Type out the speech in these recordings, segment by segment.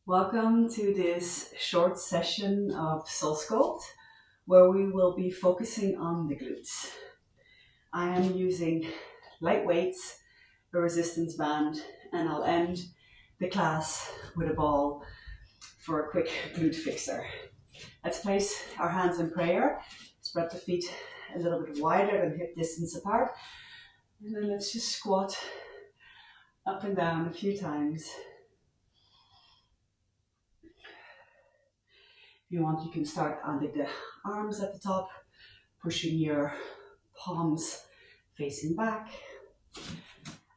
Welcome to this short session of SoulSculpt, where we will be focusing on the glutes. I am using light weights, a resistance band, and I'll end the class with a ball for a quick glute fixer. Let's place our hands in prayer, spread the feet a little bit wider than hip distance apart, and then let's just squat up and down a few times. If you want, you can start under the arms at the top, pushing your palms facing back.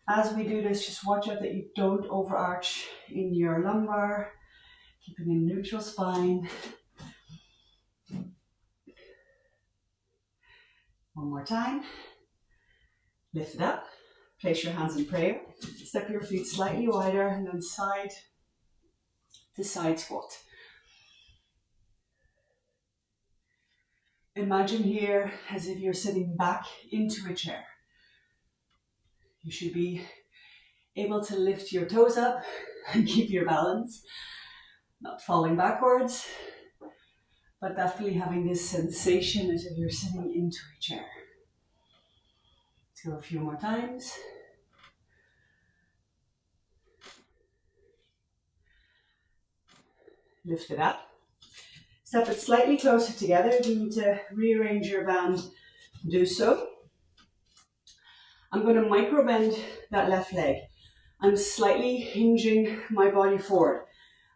As we do this, just watch out that you don't overarch in your lumbar, keeping a neutral spine. One more time. Lift it up, place your hands in prayer, step your feet slightly wider, and then side to side squat. Imagine here as if you're sitting back into a chair. You should be able to lift your toes up and keep your balance, not falling backwards, but definitely having this sensation as if you're sitting into a chair. Let's go a few more times. Lift it up. Step it slightly closer together. If you need to rearrange your band, do so. I'm going to micro bend that left leg. I'm slightly hinging my body forward.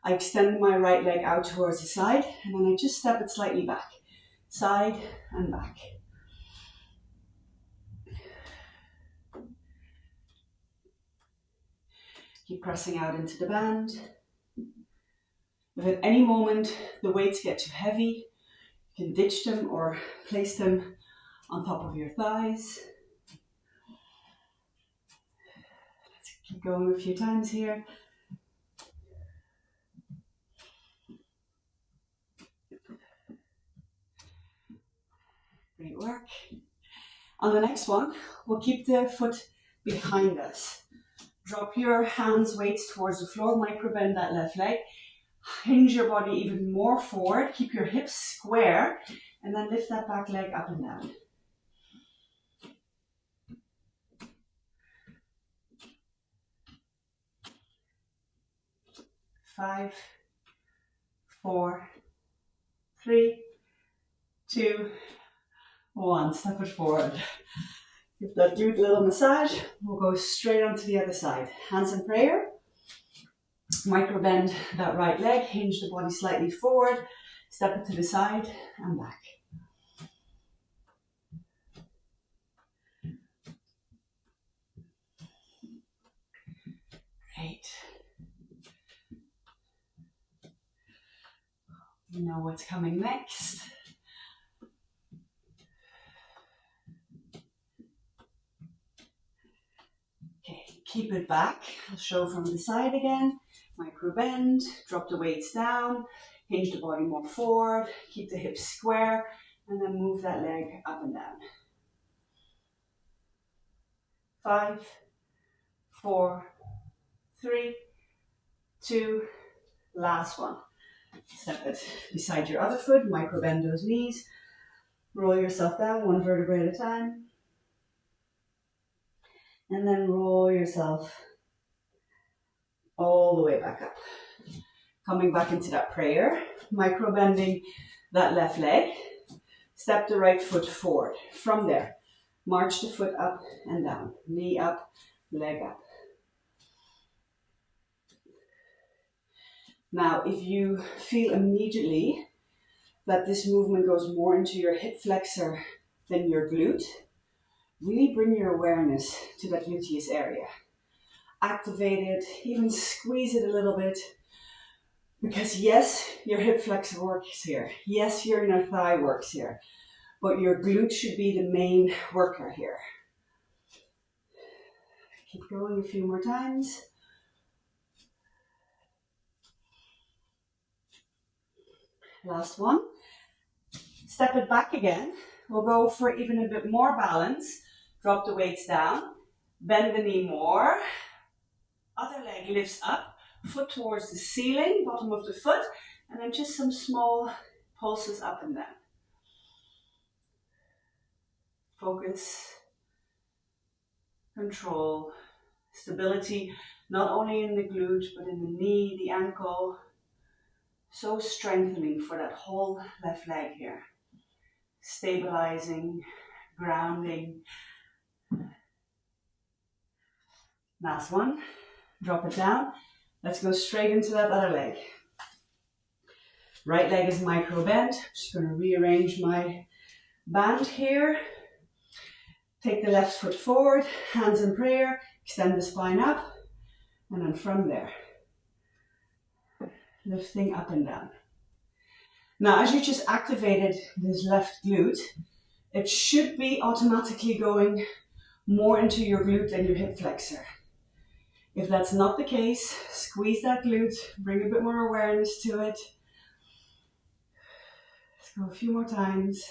I extend my right leg out towards the side, and then I just step it slightly back. Side and back. Keep pressing out into the band. If at any moment the weights get too heavy, you can ditch them or place them on top of your thighs. Let's keep going a few times here. Great work. On the next one, we'll keep the foot behind us. Drop your hands, weights towards the floor, micro bend that left leg. Hinge your body even more forward, keep your hips square, and then lift that back leg up and down. Five, 4, 3, 2, 1. Step it forward. Give that glute a little massage. We'll go straight onto the other side. Hands in prayer. Micro bend that right leg, hinge the body slightly forward, step it to the side and back. Great. You know what's coming next. Okay, keep it back. I'll show from the side again. Micro bend, drop the weights down, hinge the body more forward, keep the hips square, and then move that leg up and down. 5, 4, 3, 2, last one. Step it beside your other foot, micro bend those knees, roll yourself down one vertebrae at a time, and then roll yourself all the way back up. Coming back into that prayer, micro bending that left leg, step the right foot forward. From there, march the foot up and down, knee up, leg up. Now, if you feel immediately that this movement goes more into your hip flexor than your glute, really bring your awareness to that gluteus area. Activate it, even squeeze it a little bit, because yes, your hip flexor works here. Yes, your inner thigh works here, but your glute should be the main worker here. Keep going a few more times. Last one. Step it back again. We'll go for even a bit more balance. Drop the weights down, bend the knee more. Other leg lifts up, foot towards the ceiling, bottom of the foot, and then just some small pulses up and down. Focus, control, stability, not only in the glute, but in the knee, the ankle. So strengthening for that whole left leg here. Stabilizing, grounding. Last one. Drop it down. Let's go straight into that other leg. Right leg is micro bend. Just going to rearrange my band here. Take the left foot forward, hands in prayer, extend the spine up, and then from there, lifting up and down. Now, as you just activated this left glute, it should be automatically going more into your glute than your hip flexor. If that's not the case, squeeze that glute, bring a bit more awareness to it. Let's go a few more times.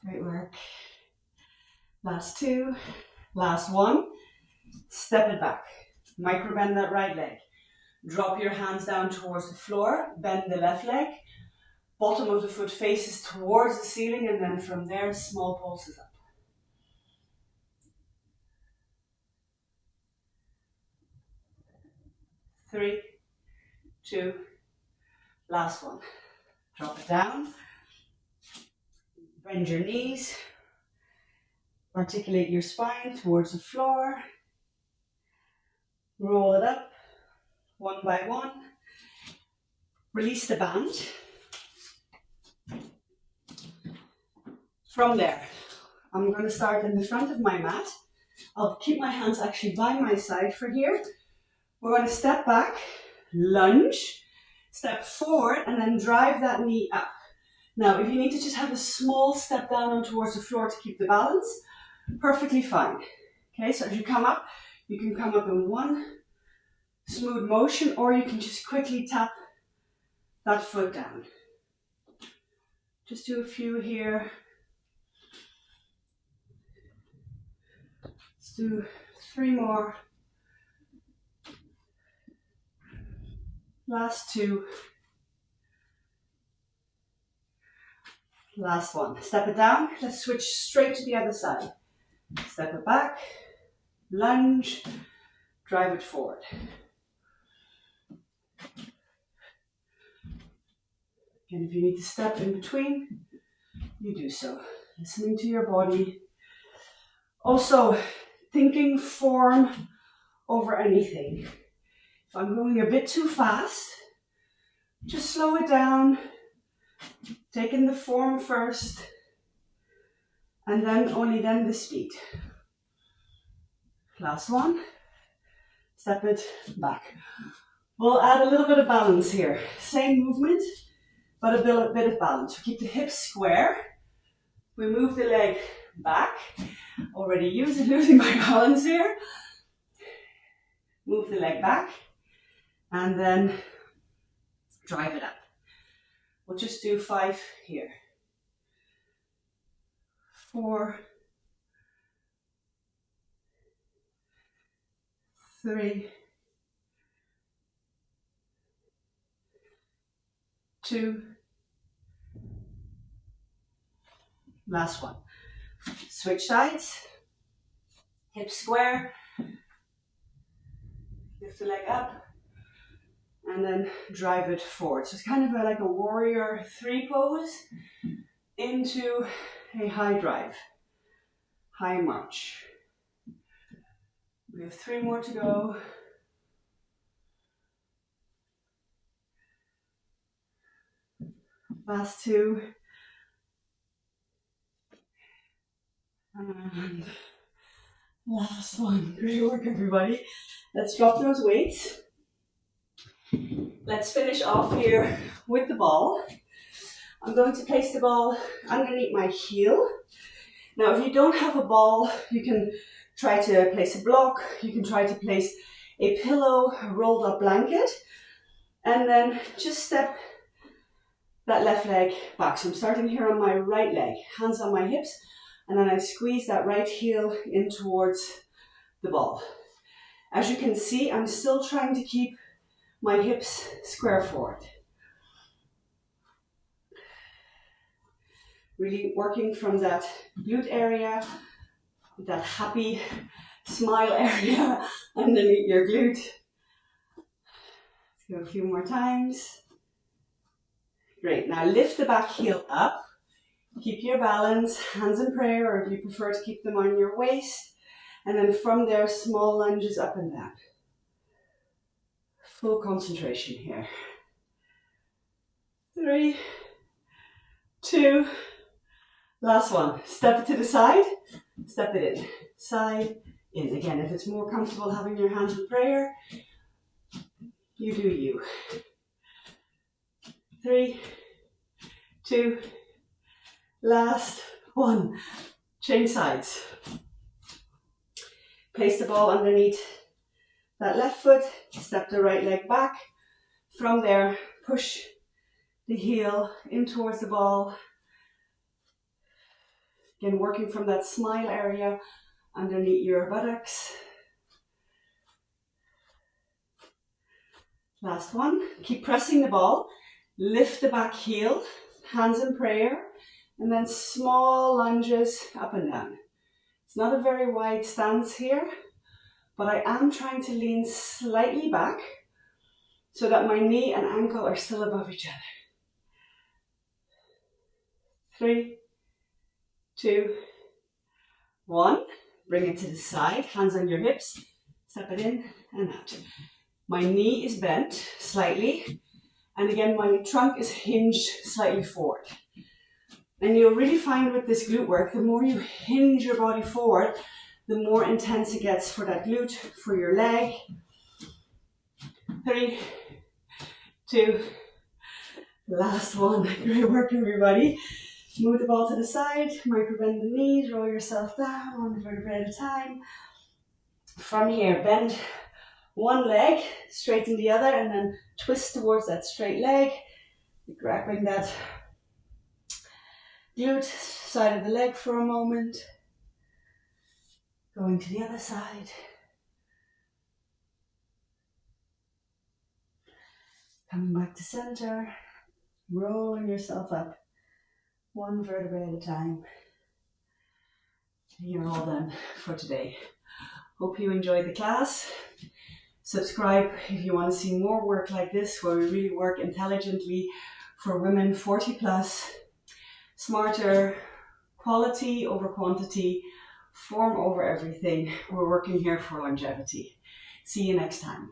Great work. Last two, last one. Step it back. Micro bend that right leg. Drop your hands down towards the floor, bend the left leg. Bottom of the foot faces towards the ceiling, and then from there, small pulses up. Three, two, last one. Drop it down. Bend your knees. Articulate your spine towards the floor. Roll it up, one by one. Release the band. From there, I'm going to start in the front of my mat. I'll keep my hands actually by my side for here. We're going to step back, lunge, step forward, and then drive that knee up. Now, if you need to just have a small step down and towards the floor to keep the balance, perfectly fine. Okay, so as you come up, you can come up in one smooth motion, or you can just quickly tap that foot down. Just do a few here. Let's do 3 more. Last 2. Last one. Step it down. Let's switch straight to the other side. Step it back. Lunge. Drive it forward. And if you need to step in between, you do so. Listening to your body. Also, thinking form over anything. If I'm going a bit too fast, just slow it down. Take in the form first, and then only then the speed. Last one. Step it back. We'll add a little bit of balance here. Same movement, but a bit of balance. We keep the hips square. We move the leg back. Already losing my balance here. Move the leg back, and then drive it up. We'll just do 5 here. 4, 3, 2, last one. Switch sides, hips square, lift the leg up, and then drive it forward. So it's kind of like a warrior 3 pose into a high drive, high march. We have 3 more to go. Last 2. And last one. Great work, everybody. Let's drop those weights. Let's finish off here with the ball. I'm going to place the ball underneath my heel. Now, if you don't have a ball, you can try to place a block. You can try to place a pillow, a rolled up blanket, and then just step that left leg back. So I'm starting here on my right leg, hands on my hips, and then I squeeze that right heel in towards the ball. As you can see, I'm still trying to keep my hips square forward. Really working from that glute area, that happy smile area underneath your glute. Let's go a few more times. Great, now lift the back heel up. Keep your balance, hands in prayer, or if you prefer to keep them on your waist. And then from there, small lunges up and down. Full concentration here. 3, 2, last one. Step it to the side, step it in. Side, in. Again, if it's more comfortable having your hands in prayer, you do you. 3, 2, last one. Change sides. Place the ball underneath that left foot. Step the right leg back. From there, push the heel in towards the ball. Again, working from that smile area underneath your buttocks. Last one. Keep pressing the ball. Lift the back heel. Hands in prayer. And then small lunges up and down. It's not a very wide stance here, but I am trying to lean slightly back so that my knee and ankle are still above each other. 3, 2, 1. Bring it to the side, hands on your hips, step it in and out. My knee is bent slightly, and again my trunk is hinged slightly forward. And you'll really find with this glute work, the more you hinge your body forward, the more intense it gets for that glute, for your leg. 3, 2, last one. Great work, everybody. Move the ball to the side, micro bend the knees, roll yourself down, one vertebra at a time. From here, bend one leg, straighten the other, and then twist towards that straight leg. You're grabbing that glute side of the leg for a moment. Going to the other side. Coming back to center. Rolling yourself up. One vertebra at a time. You're all done for today. Hope you enjoyed the class. Subscribe if you want to see more work like this, where we really work intelligently for women 40 plus. Smarter, quality over quantity, form over everything. We're working here for longevity. See you next time.